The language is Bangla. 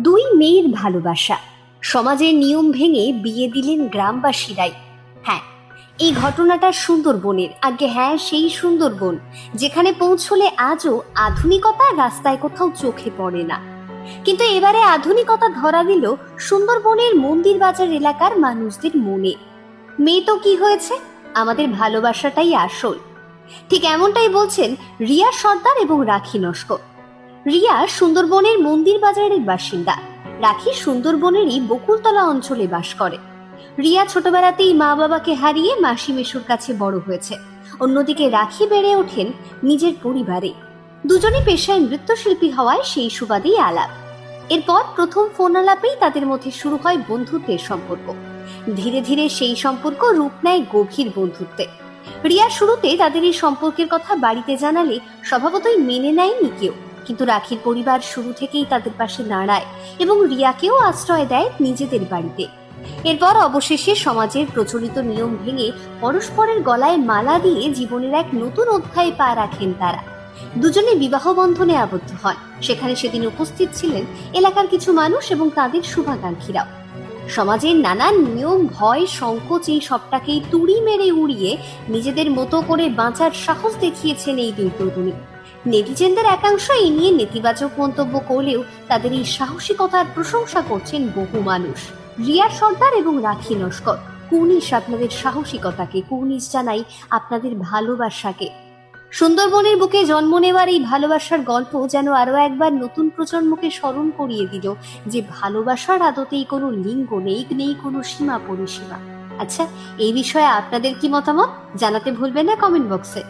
দুই মেয়ের ভালোবাসা, সমাজের নিয়ম ভেঙে বিয়ে দিলেন গ্রামবাসীরাই। হ্যাঁ, এই ঘটনাটা সুন্দরবনের, আগে হ্যাঁ সেই সুন্দরবন যেখানে পৌঁছলে আজও আধুনিকতা রাস্তায় কোথাও চোখে পড়ে না। কিন্তু এবারে আধুনিকতা ধরা দিল সুন্দরবনের মন্দির বাজার এলাকার মানুষদের মনে। মেয়ে তো কি হয়েছে, আমাদের ভালোবাসাটাই আসল। ঠিক এমনটাই বলছেন রিয়া সর্দার এবং রাখি নস্কর। রিয়া সুন্দরবনের মন্দির বাজারের বাসিন্দা, রাখি সুন্দরবনেরই বকুলতলা অঞ্চলে বাস করে। রিয়া ছোটবেলাতেই মা বাবাকে হারিয়ে মাসি মেশুর কাছে বড় হয়েছে। অন্যদিকে রাখি বেড়ে ওঠেন নিজের পরিবারে। দুজনই পেশায় নৃত্যশিল্পী হওয়ায় সেই সুবাদেই আলাপ। এরপর প্রথম ফোন আলাপেই তাদের মধ্যে শুরু হয় বন্ধুত্বের সম্পর্ক। ধীরে ধীরে সেই সম্পর্ক রূপ নেয় গভীর বন্ধুত্বে। রিয়া শুরুতে তাদের এই সম্পর্কের কথা বাড়িতে জানালে স্বভাবতই মেনে নেয়নি কেউ, কিন্তু রাখির পরিবার শুরু থেকেই তাদের পাশে দাঁড়ায় এবং রিয়াকেও আশ্রয় দেয় নিজেদের বাড়িতে। এরপর অবশেষে সমাজের প্রচলিত নিয়ম ভেঙে পরস্পরের গলায় মালা দিয়ে জীবনের এক নতুন অধ্যায়ে পা রাখেন তারা। দুজনে বিবাহ বন্ধনে আবদ্ধ হন। সেখানে সেদিন উপস্থিত ছিলেন এলাকার কিছু মানুষ এবং তাদের শুভাকাঙ্ক্ষীরাও। সমাজের নানান নিয়ম, ভয়, সংকোচ এই সবটাকেই তুড়ি মেরে উড়িয়ে নিজেদের মতো করে বাঁচার সাহস দেখিয়েছেন এই দুই তরুণী। নেটিজেনদের একাংশ এই নিয়ে নেতিবাচক মন্তব্য করলেও তাদের এই সাহসিকতার প্রশংসা করছেন বহু মানুষ। রিয়া সর্দার এবং রাখি নস্কর, কুর্নিশ আপনাদের সাহসিকতাকে, কুর্নিশ জানাই আপনাদের ভালোবাসাকে। সুন্দরবনের বুকে জন্ম নেওয়ার এই ভালোবাসার গল্প যেন আরো একবার নতুন প্রজন্মকে স্মরণ করিয়ে দিল যে ভালোবাসার আদতেই কোনো লিঙ্গ নেই, নেই কোনো সীমা পরিসীমা। আচ্ছা, এই বিষয়ে আপনাদের কি মতামত জানাতে ভুলবেন না কমেন্ট বক্সে।